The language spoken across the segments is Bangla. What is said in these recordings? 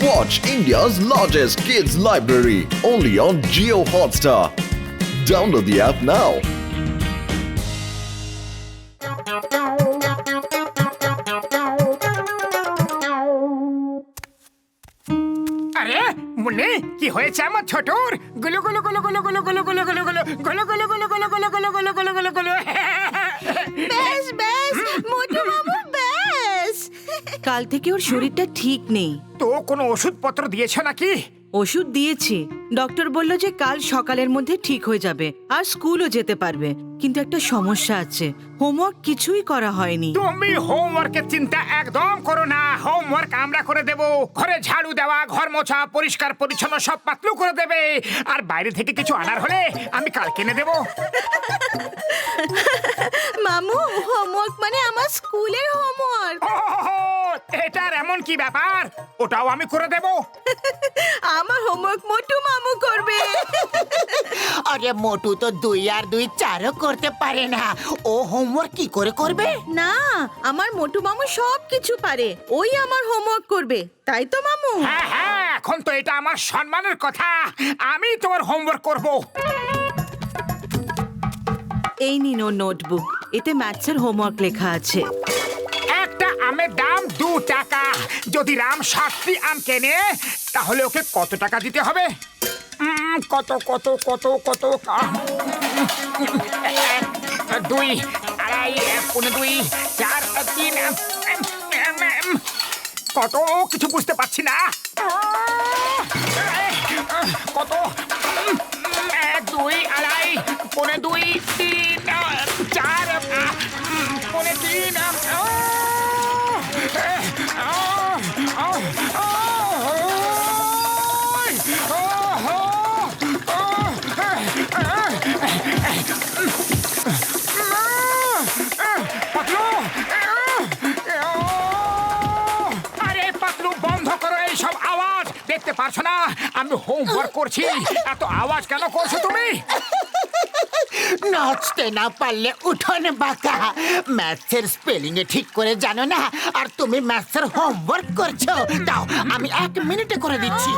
Watch India's largest kids library only on Jio Hotstar. Download the app now. আরে মুন্নি কি হয়েছে আমার ছোটর গুলো গুলো গুলো গুলো গুলো গুলো গুলো গুলো গুলো গুলো গুলো গুলো গুলো গুলো গুলো গুলো গুলো গুলো গুলো বেশ বেশ মোটু বাবু বেশ। কাল থেকে ওর শরীরটা ঠিক নেই। তো কোনো ওষুধপত্র দিয়েছো নাকি? ওষুধ দিয়েছি, ডক্টর বলল যে কাল সকালের মধ্যে ঠিক হয়ে যাবে আর স্কুলও যেতে পারবে। কিন্তু একটা সমস্যা আছে, হোমওয়ার্ক কিছুই করা হয়নি। তুমি হোমওয়ার্কের চিন্তা একদম করো না, হোমওয়ার্ক আমরা করে দেব। ঘরে ঝাড়ু দেওয়া, ঘর মোছা, পরিষ্কার পরিচ্ছন্ন সব পাতলু করে দেবে। আর বাইরে থেকে কিছু আনার হলে আমি কাল কিনে দেব। মামু, হোমওয়ার্ক মানে আমার স্কুলের হোমওয়ার্ক। এটার এমন কি ব্যাপার? ওটাও আমি করে দেব। আমার হোমওয়ার্ক মোটু মামু করবে। আরে মোটু তো 2 আর 2 4ও করতে পারে না, ও হোমওয়ার্ক কি করে করবে? না, আমার মোটু মামু সব কিছু পারে, ওই আমার হোমওয়ার্ক করবে, তাই তো মামু? হ্যাঁ হ্যাঁ, এখন তো এটা আমার সম্মানের কথা, আমি তোমার হোমওয়ার্ক করব। এই নিন ওর নোটবুক, এতে ম্যাথসের হোমওয়ার্ক লেখা আছে। একটা আমের দাম 2 টাকা। যদি রাম 7টি আম কেনে তাহলে ওকে কত টাকা দিতে হবে? কত কত কত কত 2 আড়াই 2 4 3 কত কিছু বুঝতে পারছি না। কত 1 2 আড়াই 2 3 4 আরে পাতলু, বন্ধ করো এই সব আওয়াজ। দেখতে পারছো না আমি হোমওয়ার্ক করছি? এত আওয়াজ কেন করছো তুমি? নাচতে না পারলে উঠোন বাঁকা। ম্যাথসের স্পেলিং এ ঠিক করে জানো না, আর তুমি ম্যাথসের হোমওয়ার্ক করছো। দাও, আমি 1 মিনিটে করে দিচ্ছি।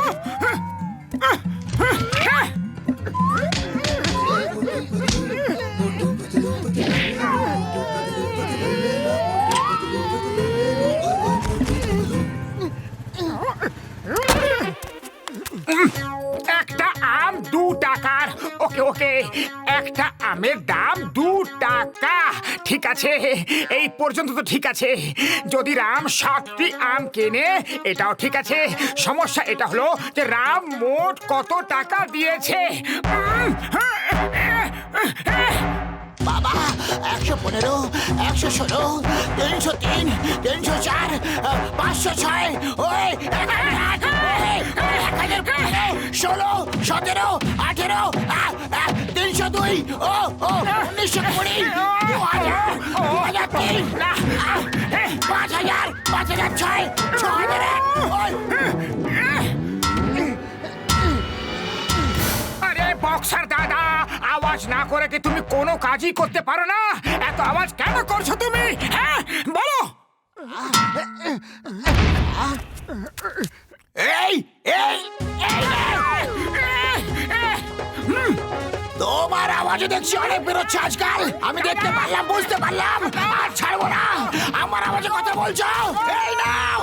একটা আম 2 টাকার। ওকে ওকে, একটা আমের দাম 2 টাকা। ঠিক আছে, এই পর্যন্ত তো ঠিক আছে। যদি রাম 7টি আম কেনে এটাও ঠিক আছে। সমস্যা এটা হলো যে রাম মোট কত টাকা দিয়েছে। বাবা, 115, 116, 303, 304, 506, ওই 16, 17, 18, 302, 1920, 2000, 2003, 5000, 5006, 6001, আরে বক্সার দাদা, আওয়াজ না করে কি তুমি কোনো কাজই করতে পারো না? এত আওয়াজ কেন করছো তুমি? হ্যাঁ বলো। এই এই তোমার আওয়াজে দেখছি অনেক বেরোচ্ছে আজকাল। আমি দেখতে পারলাম, বুঝতে পারলাম, আর ছাড়বো না। আমার আওয়াজে কথা বলছো? এই নাও।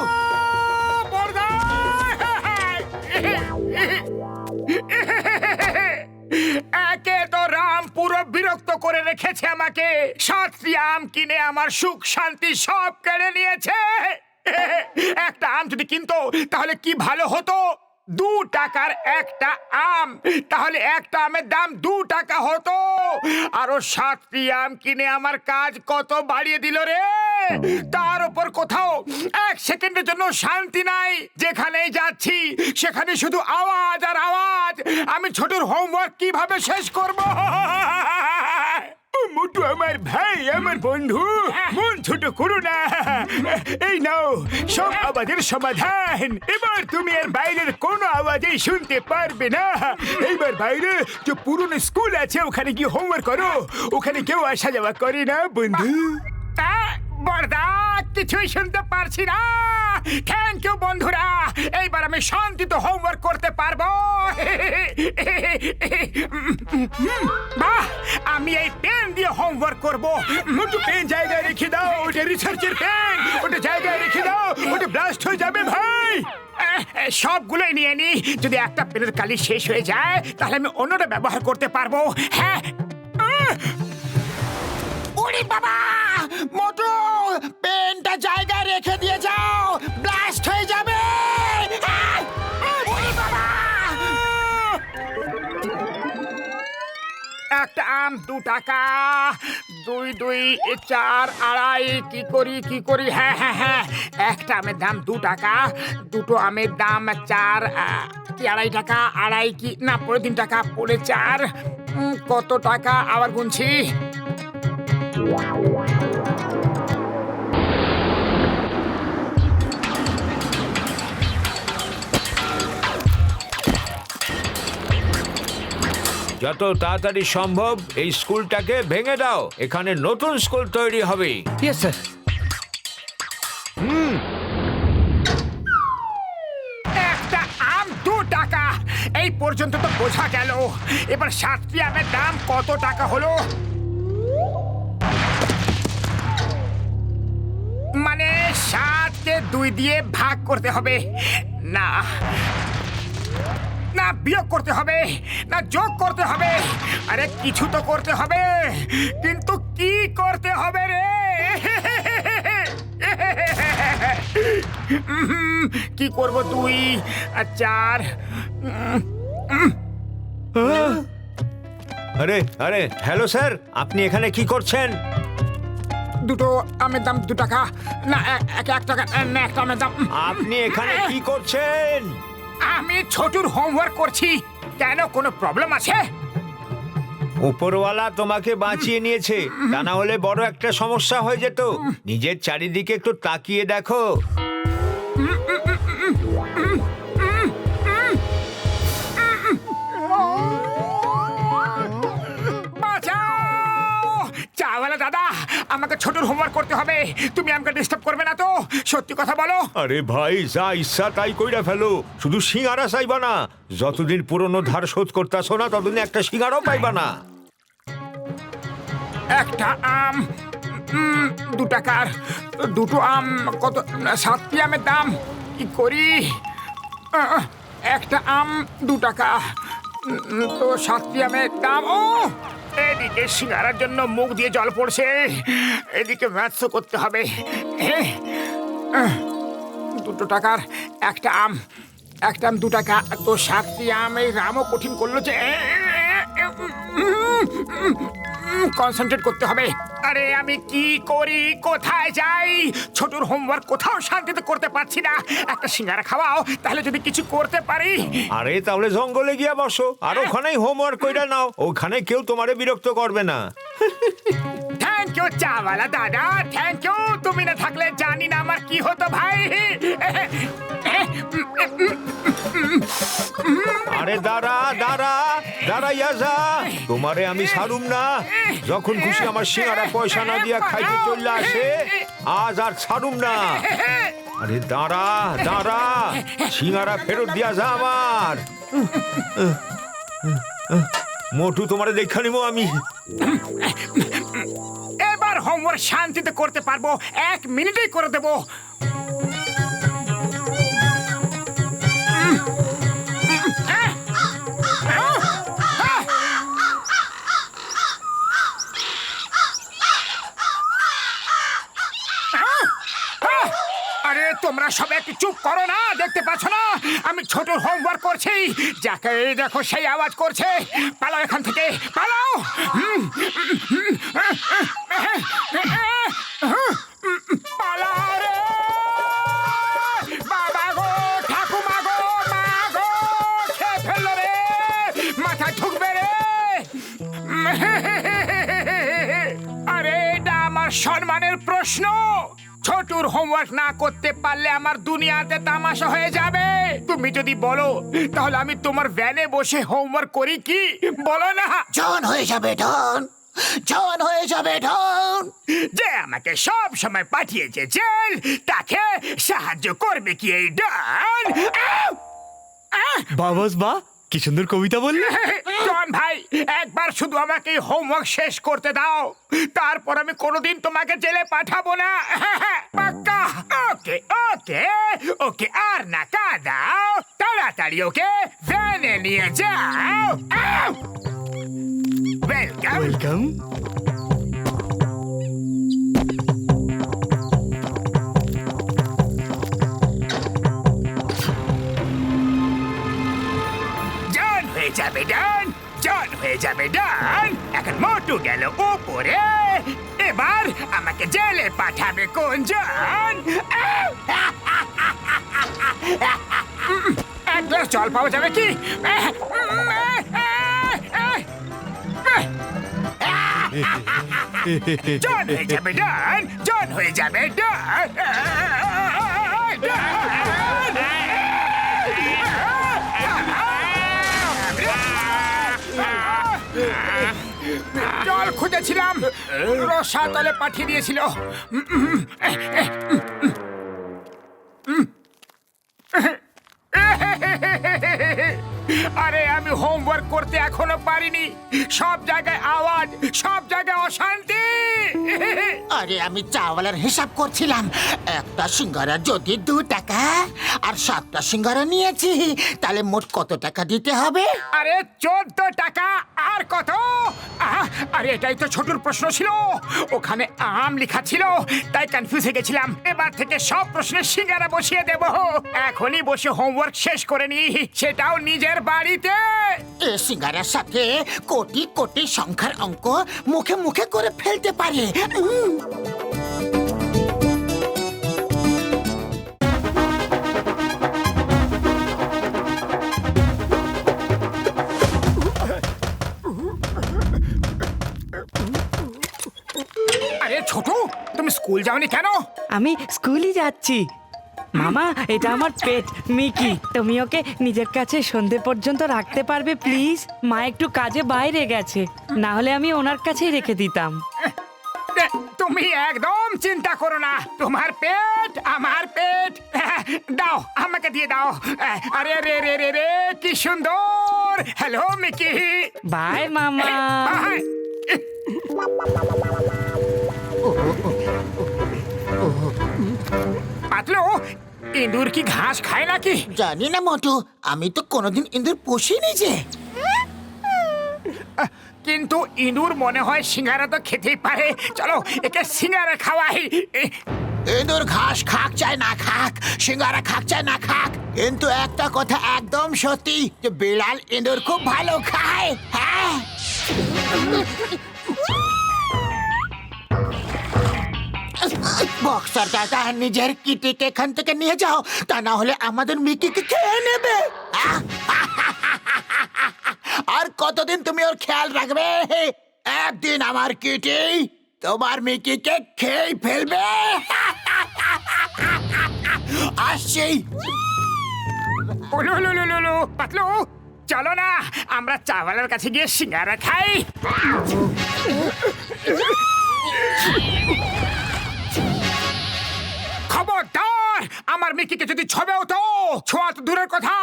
একে তো রাম পুরো বিরক্ত করে রেখেছে আমাকে। 7টি আম কিনে আমার সুখ শান্তি সব কেড়ে নিয়েছে। একটা আম যদি কিনতো তাহলে কি ভালো হতো। 2 টাকার একটা আম, তাহলে একটা আমের দাম 2 টাকা হতো। আরো 7টি আম কিনে আমার কাজ কত বাড়িয়ে দিল রে। তার উপর কোথাও 1 সেকেন্ডের জন্য শান্তি নাই। যেখানেই যাচ্ছি সেখানে শুধু আওয়াজ আর আওয়াজ। আমি ছোটর হোমওয়ার্ক কিভাবে শেষ করব? মোটু আমার ভাই, আমার বন্ধু, মন ছোট করো না। এই নাও সব আওয়াজের সমাধান। এবার তুমি আর বাইরের কোনো আওয়াজই শুনতে পারবে না। এইবার বাইরে যে পুরনো স্কুল আছে ওখানে গিয়ে হোমওয়ার্ক করো। ওখানে কেউ আসা যাওয়া করে না বন্ধু। বড়দা, কিছুই শুনতে পারছি না। থ্যাংক ইউ বন্ধুরা, এইবার আমি আমি শান্তিতে হোমওয়ার্ক করতে পারবো। বাহ, আমি এই পেন দিয়ে হোমওয়ার্ক করব। একটু পেন জায়গায় রেখে দাও, ওটা রিসার্চের পেন, ওটা জায়গায় রেখে দাও, ওটা ব্লাস্ট হয়ে যাবে ভাই। সবগুলোই নিয়ে নি, যদি একটা পেনের কালি শেষ হয়ে যায় তাহলে আমি অন্যটা ব্যবহার করতে পারবো। হ্যাঁ, ওরে বাবা, মোটু পেনটা জায়গায় রেখে দিয়ে যাও, ব্লাস্ট হয়ে যাবে। ওরে বাবা, একটা আম 2 টাকা, 2 2 4 আড়াই, কি করি, হ্যাঁ, একটা আমের দাম 2 টাকা, দুটো আমের দাম 4 কি আড়াই টাকা, আড়াই কি না 3 টাকা, 4 কত টাকা আবার গুনছি। যত তাড়াতাড়ি সম্ভব এই স্কুলটাকে ভেঙে দাও, এখানে নতুন স্কুল তৈরি হবে। Yes sir. একটা আম 2 টাকা, এই পর্যন্ত তো বোঝা গেল। এবার 7টি আমের দাম কত টাকা হলো? মানে 7কে 2 দিয়ে ভাগ করতে হবে, না না বিয়োগ করতে হবে, না যোগ করতে হবে। আরে কিছু তো করতে হবে, কিন্তু কি করতে হবে রে? কি করব? 2 আর 4। আরে আরে হ্যালো স্যার, আপনি এখানে কি করছেন? দুটো আমের দাম 2 টাকা, না 1 টাকা, না একটা আমের দাম। আপনি এখানে কি করছেন? আমি ছোটুর হোমওয়ার্ক করছি। কেন, কোনো প্রবলেম আছে? উপরওয়ালা তোমাকে বাঁচিয়ে নিয়েছে, তা না হলে বড় একটা সমস্যা হয়ে যেত। নিজের চারিদিকে একটু তাকিয়ে দেখো। বাঁচাও! চাওয়ালা দাদা, আমাকে ছোটুর হোমওয়ার্ক করতে হবে। তুমি আমাকে ডিস্টার্ব করবে না তো? সত্যি কথা বলো। আরে ভাই, যা ইচ্ছা তাই কইরা ফেলো, শুধু সিঙ্গারা চাইবা না। যতদিন পুরনো ধার শোধ করতেছো না ততদিন একটা সিঙ্গারাও পাইবা না। একটা আম 2 টাকার, দুটো আম কত? 7টি আমের দাম কি করি? একটা আম 2 টাকা, তো 7টি আমের দাম। ও এদিকে সিঙ্গারার জন্য মুখ দিয়ে জল পড়ছে, এদিকে ম্যাথসও করতে হবে। 2 টাকার একটা আম, 2 টাকা, তো 7টি আম। এই রামও কঠিন করলো যে, কনসেন্ট্রেট করতে হবে। আরে আমি কি করি, কোথায় যাই? ছোটুর হোমওয়ার্ক কোথাও শান্তিতে করতে পারছি না। একটা সিঙ্গারা খাওয়াও, তাহলে যদি কিছু করতে পারি। আরে তাহলে জঙ্গলে গিয়া বসো, আর ওখানেই হোমওয়ার্ক কইরা নাও, ওখানে কেউ তোমারে বিরক্ত করবে না। থ্যাংক ইউ চাওয়ালা দাদা, থ্যাংক ইউ। তুমি না থাকলে জানি না আমার কি হতো ভাই। আরে দাঁড়াইয়া যা, তোমারে আমি ছাড়ুম না। যখন খুশি আমার সিঙ্গারা পয়সা না দিয়া খাইতে চলে আসে, আজ আর ছাড়ুম না। আরে দাঁড়া, সিঙ্গারা ফেরত দিয়া যা আমার। মোটু, তোমারে দেখা নিব আমি। এবার হোমওয়ার্ক শান্তিতে করতে পারবো, 1 মিনিটেই করে দেবো। আরে তোমরা সবাই একটু চুপ করো না, দেখতে পাচ্ছ না আমি ছোটুর হোমওয়ার্ক করছি? যাকে দেখো সেই আওয়াজ করছে। পালাও এখান থেকে, পালাও। পালাও রে বাবা গো, ঠাকুমা গো, মা গো, খেয়ে ফেললো রে, মাথায় ঢুকবে রে। আরে এটা আমার সম্মানের প্রশ্ন। ছোটুর হোমওয়ার্ক না করতে পারলে আমার দুনিয়াতে তামাশা হয়ে যাবে। তুমি যদি বলো তাহলে আমি তোমার ভ্যানে বসে হোমওয়ার্ক করি, কি বলো না? জন হয়ে যাবে ডন, জন হয়ে যাবে ডন। যে আমাকে সব সময় পাঠিয়েছে জেল, তাকে সাহায্য করবে কি এই ডন? বাবাস বা কি সুন্দর কবিতা বললে। জন ভাই, একবার শুধু আমাকে হোমওয়ার্ক শেষ করতে দাও, তারপর আমি কোনোদিন তোমাকে জেলে পাঠাবো না। পাক্কা? ওকে ওকে ওকে, আর না কাঁদাও, তাড়াতাড়ি ওকে ভ্যানে নিয়ে যাও। ওয়েলকাম। ওয়েলকাম। জন হয়ে যাবে ডান, জন হয়ে যাবে ডান। এখন মোটু গেল উপরে, এবার আমাকে জেলে পাঠাবে কোন জন? এক গ্লাস জল পাওয়া যাবে কি? জন হয়ে যাবে ডান, জন হয়ে যাবে ডান। জল খুঁজেছিলাম, রসাতলে পাঠিয়ে দিয়েছিল। আরে আমি হোমওয়ার্ক করতে এখনো পারিনি, সব জায়গায় আওয়াজ, সব জায়গায় অশান্তি। আরে আমি চাওয়ালের হিসাব করছিলাম, একটা সিঙ্গারা যদি 2 টাকা আর 7টা সিঙ্গারা নিয়েছি, তাহলে মোট কত টাকা দিতে হবে? আরে 14 টাকা আর কত? আরে এটাই তো ছোটুর প্রশ্ন ছিল, ওখানে আম লেখা ছিল, তাই কনফিউজ হয়ে গেছিলাম। এবার থেকে সব প্রশ্নের সিঙ্গারা বসিয়ে দেব। এখনই বসে হোমওয়ার্ক শেষ করে নি, সেটাও নিজের বাড়িতে। এ সিঙ্গারার সাথে কোটি কোটি সংখ্যার অঙ্ক মুখে মুখে করে ফেলতে পারে। আরে ছোটু, তুমি স্কুল যাওনি কেন? আমি স্কুলে যাচ্ছি। মামা, এটা আমার পেট মিকি। তুমি ওকে নিজের কাছে সন্ধে পর্যন্ত রাখতে পারবে প্লিজ? মা একটু কাজে বাইরে গেছে, না হলে আমি ওনার কাছেই রেখে দিতাম। তুমি একদম চিন্তা করো না, তোমার পেট আমার পেট। দাও, আমাকে দিয়ে দাও। আরে রে রে রে রে, কি সুন্দর। Hello Mickey. বাই মামা। বাই। পাতলু, ইঁদুর কি ঘাস খায় নাকি? জানি না মোটু, আমি তো কোনোদিন ইঁদুর পুষিনি যে। কিন্তু ইঁদুর মনে হয় সিঙ্গারা তো খেতেই পারে। চলো একে সিঙ্গারা খাওয়াই। ইঁদুর ঘাস খাক চায় না খাক, সিঙ্গারা খাক চায় না খাক, কিন্তু একটা কথা একদম সত্যি, যে বিড়াল ইঁদুর খুব ভালো খায়। হ্যাঁ, বক্সার দাদা, নিজের কিটিকে এখান থেকে নিয়ে যাও, তা না হলে আমাদের মিকিকে খেয়ে নেবে। আর কতদিন তুমি ওর খেয়াল রাখবে? একদিন আমার কিটি তোমার মিকিকে খেয়ে ফেলবে। আসছি। পাতলু, চলো না আমরা চাওয়ালের কাছে গিয়ে সিঙ্গারা খাই। খবরদার, আমার মিকিকে যদি ছবেও তো, ছোঁয়া তো দূরের কথা,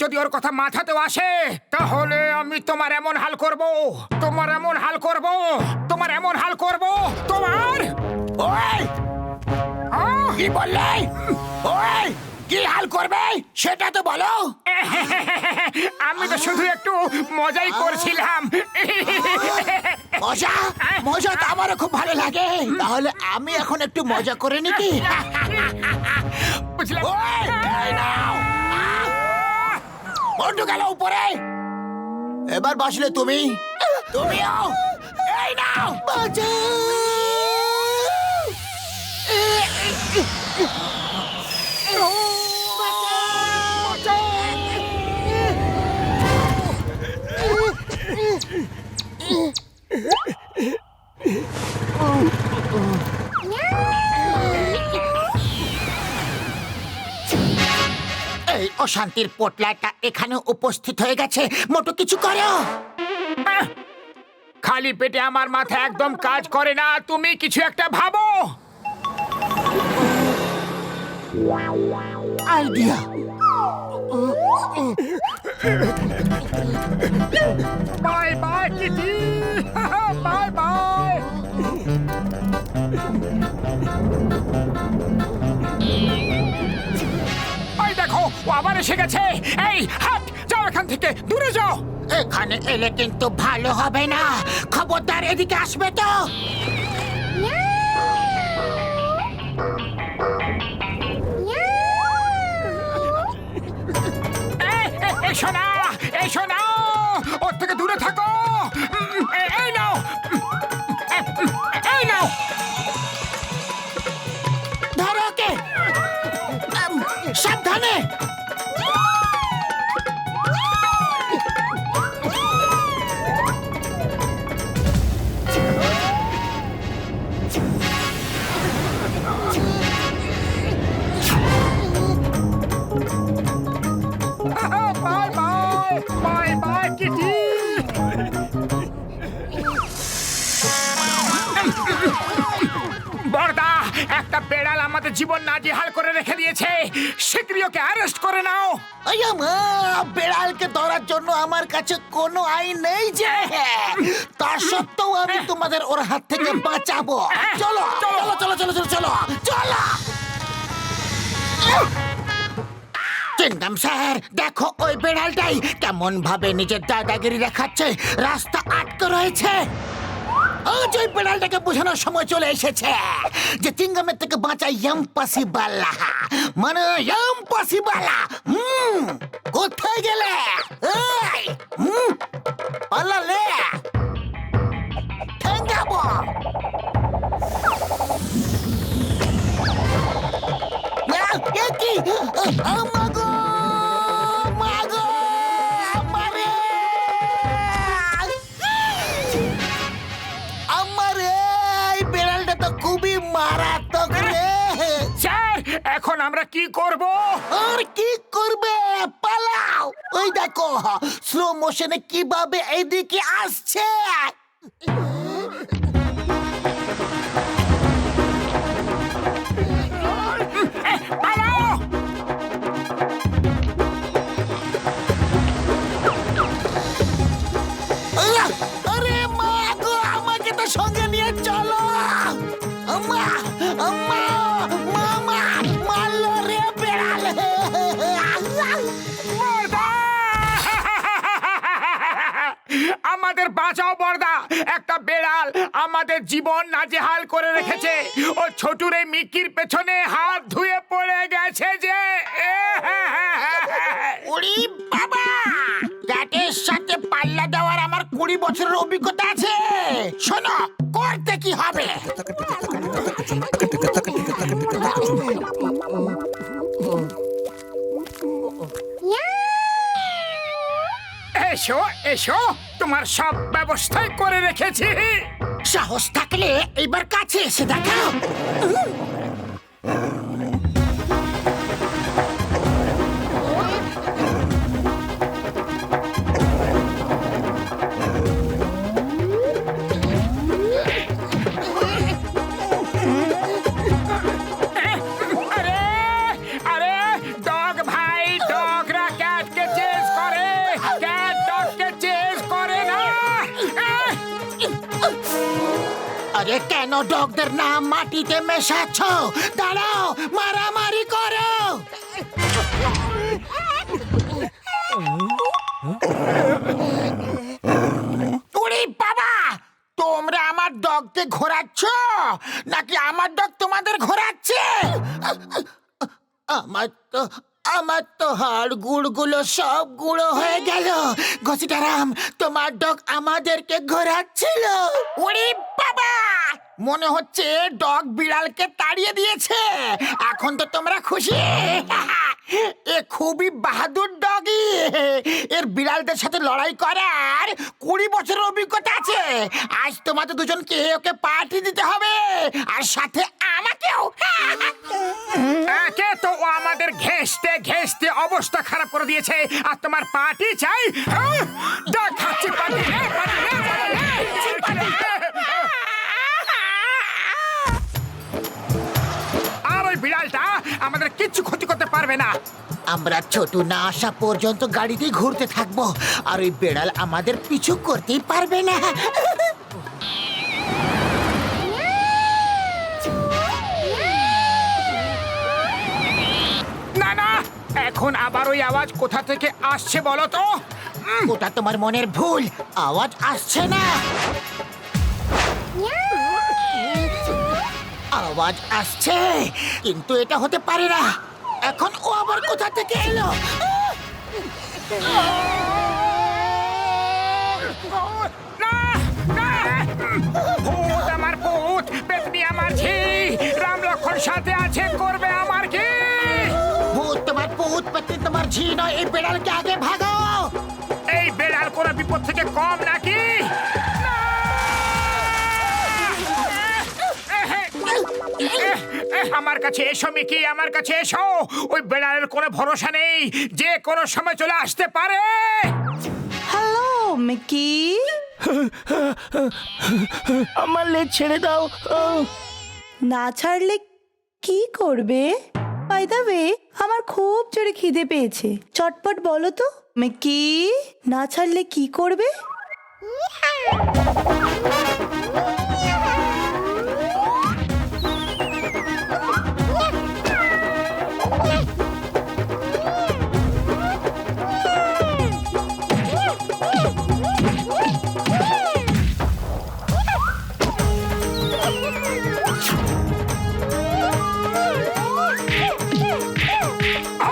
যদি ওর কথা মাথাতেও আসে, তাহলে আমি তোমার এমন হাল করব, তোমার এমন হাল করব, তোমার এমন হাল করব, তোমার। ওই কি বললে? ওই কি হাল করবে সেটা তো বলো। আমি তো শুধু একটু মজাই করছিলাম। মজা? মজা তো আমারও খুব ভালো লাগে, তাহলে আমি এখন একটু মজা করে নিকি? বুঝলাম। ওই, এই নাও। মোটু গেল উপরে, এবার বাসলে তুমি, তুমিও। এই নাও। এই অশান্তির পোটলাটা এখানে উপস্থিত হয়ে গেছে, মোটু কিছু করো। খালি পেটে আমার মাথা একদম কাজ করে না, তুমি কিছু একটা ভাবো। আইডিয়া। Kitty bye bye. ওই দেখো ও আবার এসে গেছে। এই হাট, যাও এখান থেকে, দূরে যাও। এখানে এলে কিন্তু ভালো হবে না, খবরদার এদিকে আসবে তো। এসো না, এসো না, ওর থেকে দূরে থাকো। এই নাও, এই নাও। ধরো ওকে, সাবধানে। Bye bye, bye bye Kitty. বড়দা, একটা বেড়াল আমাদের জীবন নাজেহাল করে রেখে দিয়েছে। শীঘ্রই ওকে অ্যারেস্ট করে নাও। বেড়ালকে ধরার জন্য আমার কাছে কোনো আইন নেই যে, তা সত্ত্বেও আমি তোমাদের ওর হাত থেকে বাঁচাবো। চলো চলো চলো চলো চলো চলো চলো। চিংগাম স্যার, দেখো ওই বেড়ালটাই কেমন ভাবে নিজের দাদাগিরি দেখাচ্ছে, রাস্তা আটকে রয়েছে। আজ ওই বেড়ালটাকে বোঝানোর সময় চলে এসেছে যে চিংগামের থেকে বাঁচা ইম্পসিবল, মানে ইম্পসিবল। কোথায় গেলে? এই, পালালে ঠেঙ্গাবো। এ কি? আমাগো মাগো আমারে, আমারে এই বেড়ালটা তো খুবই মারাত্মক রে। স্যার, এখন আমরা কি করব? আর কি করবে? পালাও। ওই দেখো স্লো মোশনে কিভাবে এইদিকে আসছে। পালাও। আরে মা গো, আমাকে তো সঙ্গে নিয়ে চলো। আম্মা আম্মা মামা মারলো রে বেড়াল। বড়দা! আমাদের বাঁচাও বড়দা, একটা বেড়াল আমাদের জীবন নাজেহাল করে রেখেছে। ও ছোটুরে মিকির পেছনে হাত ধুয়ে পড়ে গেছে যে। ওরে বাবা, ক্যাটের সাথে পাল্লা দেওয়ার আমার 20 বছরের অভিজ্ঞতা আছে। শোনো, করতে কি হবে? এসো এসো, তোমার সব ব্যবস্থাই করে রেখেছি। সাহস থাকলে এবার কাছে এসে দেখাও। আরে আরে, ডগ ভাই, ডগরা ক্যাটকে চেজ করে, ক্যাট ডগকে চেজ করে না। আরে কেন ডগদের নাম মাটিতে মেশাচ্ছ? দাঁড়াও, মারামারি করো। ওরে বাবা, তোমরা আমার ডগকে ঘোরাচ্ছ নাকি আমার ডগ তোমাদের ঘোরাচ্ছে? আমার তো হাড় গুড়গুলো সব গুঁড়ো হয়ে গেল। ঘসিটারাম, তোমার ডগ আমাদেরকে ঘোরাচ্ছিল। ওরে বাবা, মনে হচ্ছে ডগ বিড়ালকে তাড়িয়ে দিয়েছে। এখন তো তোমরা খুশি। এ খুবই বাহাদুর ডগি। এর বিড়ালদের সাথে লড়াই করার 20 বছরের অভিজ্ঞতা আছে। আজ তোমাদের দুজনকে ওকে পার্টি দিতে হবে, আর সাথে আমাকেও। একে তো ও আমাদের ঘেঁষতে ঘেঁষতে অবস্থা খারাপ করে দিয়েছে, আর তোমার পার্টি চাই? দেখাচ্ছি পার্টি, পার্টি, পার্টি। আর ওই বিড়ালটা আমাদের কিচ্ছু ক্ষতি করতে পারবে না। আমরা ছোটু না আসা পর্যন্ত গাড়িতেই ঘুরতে থাকবো আর ওই বেড়াল আমাদের পিছু করতেই পারবে না। না না, এখন আবার ওই আওয়াজ কোথা থেকে আসছে বলো তো? ওটা তোমার মনের ভুল, আওয়াজ আসছে না। আওয়াজ আসছে, কিন্তু এটা হতে পারে না। এখন ও আবার কোথা থেকে এলো? না না, ভূত আমার ভূত, পেতনি আমার ঝি, রাম লক্ষণ সাথে আছে, করবে আমার কি? ভূত তোমার ভূত, পেতনি তোমার ঝি নয়, এই বেড়ালকে আগে ভাগাও। এই বেড়াল কোনো বিপদ থেকে কম নাকি? আমার কাছে এসো মিকি, আমার কাছে এসো। ওই বেড়ালের কোনো ভরসা নেই, যে কোনো সময় চলে আসতে পারে। হ্যালো মিকি, আমার লেজ ছেড়ে দাও। না ছাড়লে কি করবে? বাই দ্য ওয়ে, আমার খুব জোরে খিদে পেয়েছে, চটপট বলো তো মিকি, না ছাড়লে কি করবে?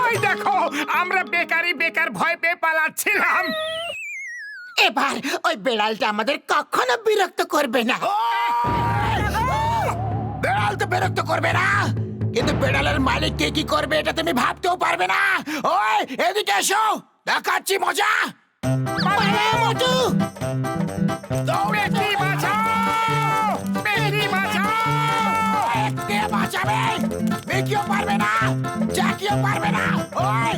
ওই দেখো, আমরা বেকার ভয় পেয়ে পালাচ্ছিলাম। এবার ওই বেড়ালটা আমাদের কখনো বিরক্ত করবে না। বেড়াল তো বিরক্ত করবে না, কিন্তু বেড়ালের মালিক কে কি করবে এটা তুমি ভাবতেও পারবে না। ওই এদিকে এসো, দেখাচ্ছি মজা। পালা, মোটু। বেটি বাঁচাও, বেটি বাঁচাও। কে বাঁচাবে? মিকিও পারবে না, জ্যাকিও পারবে না। ওই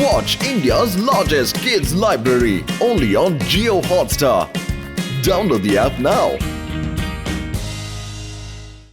Watch India's largest kids library only on Geo Hotstar. Download the app now.